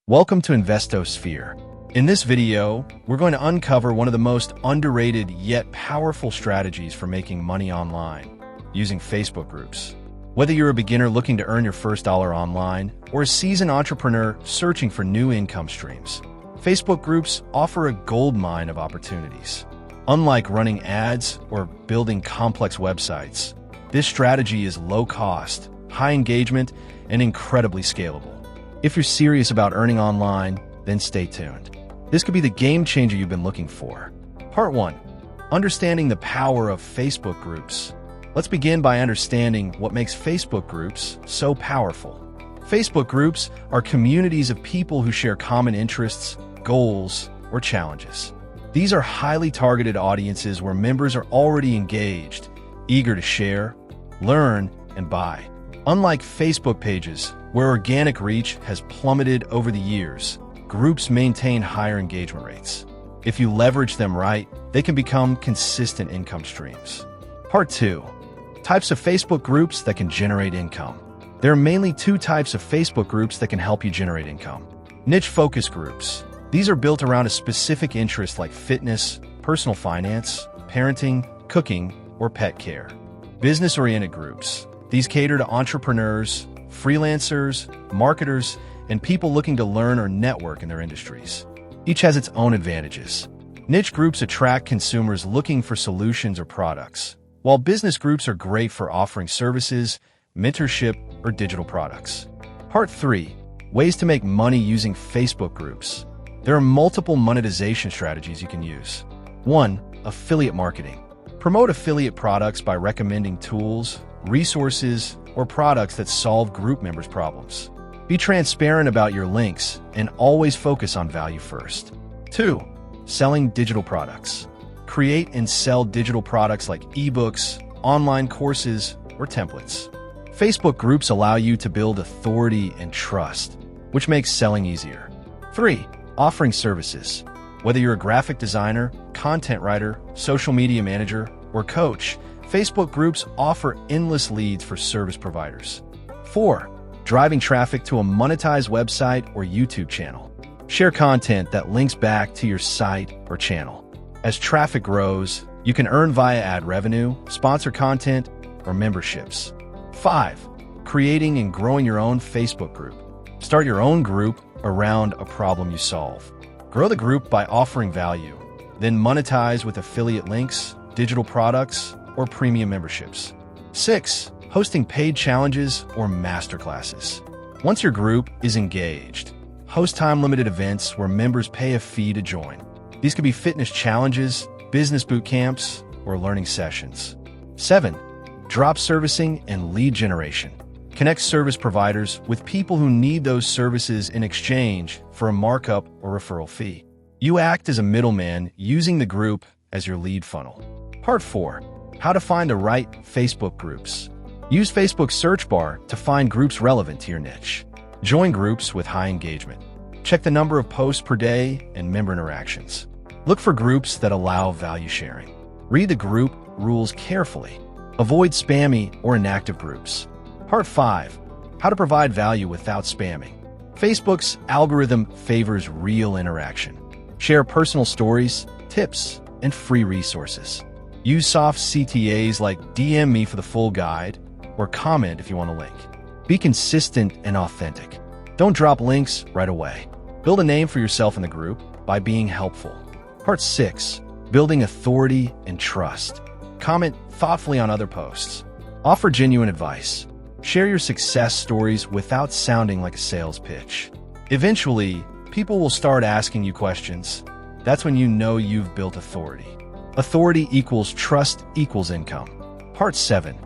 Welcome to InvestoSphere. In this video, we're going to uncover one of the most underrated yet powerful strategies for making money online, using Facebook groups. Whether you're a beginner looking to earn your first dollar online or a seasoned entrepreneur searching for new income streams, Facebook groups offer a goldmine of opportunities. Unlike running ads or building complex websites, this strategy is low cost, high engagement, and incredibly scalable. If you're serious about earning online, then stay tuned. This could be the game changer you've been looking for. Part 1. Understanding the power of Facebook groups. Let's begin by understanding what makes Facebook groups so powerful. Facebook groups are communities of people who share common interests, goals, or challenges. These are highly targeted audiences where members are already engaged, eager to share, learn, and buy. Unlike Facebook pages, where organic reach has plummeted over the years, groups maintain higher engagement rates. If you leverage them right, they can become consistent income streams. Part 2. Types of Facebook groups that can generate income. There are mainly two types of Facebook groups that can help you generate income. Niche focus groups. These are built around a specific interest like fitness, personal finance, parenting, cooking, or pet care. Business-oriented groups. These cater to entrepreneurs, freelancers, marketers, and people looking to learn or network in their industries. Each has its own advantages. Niche groups attract consumers looking for solutions or products, while business groups are great for offering services, mentorship, or digital products. Part 3. Ways to make money using Facebook groups. There are multiple monetization strategies you can use. 1. Affiliate marketing. Promote affiliate products by recommending tools, resources, or products that solve group members' problems. Be transparent about your links and always focus on value first. 2. Selling digital products. Create and sell digital products like ebooks, online courses, or templates. Facebook groups allow you to build authority and trust, which makes selling easier. 3. Offering services. Whether you're a graphic designer, content writer, social media manager, or coach, Facebook groups offer endless leads for service providers. 4. Driving traffic to a monetized website or YouTube channel. Share content that links back to your site or channel. As traffic grows, you can earn via ad revenue, sponsor content, or memberships. 5. Creating and growing your own Facebook group. Start your own group around a problem you solve. Grow the group by offering value, then monetize with affiliate links, digital products, or premium memberships. 6. Hosting paid challenges or masterclasses. Once your group is engaged, host time-limited events where members pay a fee to join. These could be fitness challenges, business boot camps, or learning sessions. 7. Drop servicing and lead generation. Connect service providers with people who need those services in exchange for a markup or referral fee. You act as a middleman using the group as your lead funnel. Part 4. How to find the right Facebook groups. Use Facebook's search bar to find groups relevant to your niche. Join groups with high engagement. Check the number of posts per day and member interactions. Look for groups that allow value sharing. Read the group rules carefully. Avoid spammy or inactive groups. Part 5. How to provide value without spamming. Facebook's algorithm favors real interaction. Share personal stories, tips, and free resources. Use soft CTAs like DM me for the full guide or comment if you want a link. Be consistent and authentic. Don't drop links right away. Build a name for yourself in the group by being helpful. Part 6. Building authority and trust. Comment thoughtfully on other posts. Offer genuine advice. Share your success stories without sounding like a sales pitch. Eventually, people will start asking you questions. That's when you know you've built authority. Authority equals trust equals income. Part 7.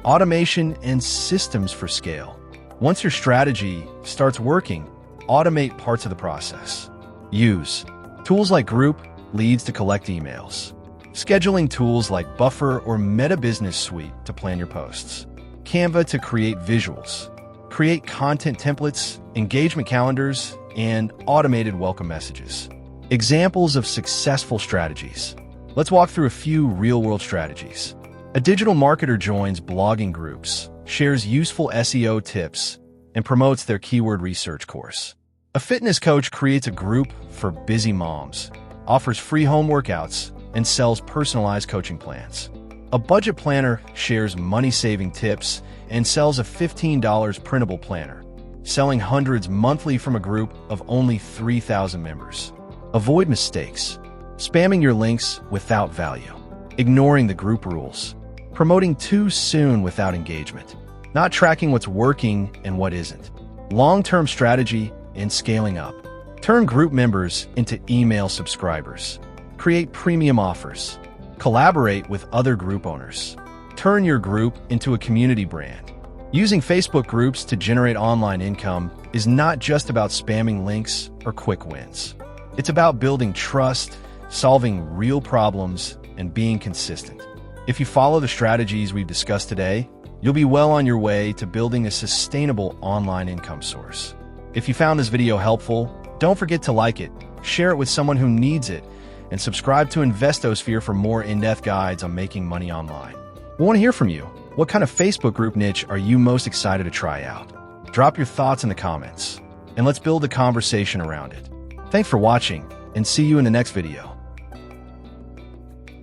Automation and systems for scale. Once your strategy starts working, automate parts of the process. Use tools like Group Leads to collect emails. Scheduling tools like Buffer or Meta Business Suite to plan your posts. Canva to create visuals. Create content templates, engagement calendars, and automated welcome messages. Examples of successful strategies. Let's walk through a few real-world strategies. A digital marketer joins blogging groups, shares useful SEO tips, and promotes their keyword research course. A fitness coach creates a group for busy moms, offers free home workouts, and sells personalized coaching plans. A budget planner shares money-saving tips and sells a $15 printable planner, selling hundreds monthly from a group of only 3,000 members. Avoid mistakes, spamming your links without value, ignoring the group rules, promoting too soon without engagement, not tracking what's working and what isn't. Long-term strategy and scaling up. Turn group members into email subscribers. Create premium offers. Collaborate with other group owners. Turn your group into a community brand. Using Facebook groups to generate online income is not just about spamming links or quick wins. It's about building trust, solving real problems, and being consistent. If you follow the strategies we've discussed today, you'll be well on your way to building a sustainable online income source. If you found this video helpful, don't forget to like it, share it with someone who needs it, and subscribe to InvestoSphere for more in-depth guides on making money online. We want to hear from you. What kind of Facebook group niche are you most excited to try out? Drop your thoughts in the comments, and let's build a conversation around it. Thanks for watching, and see you in the next video.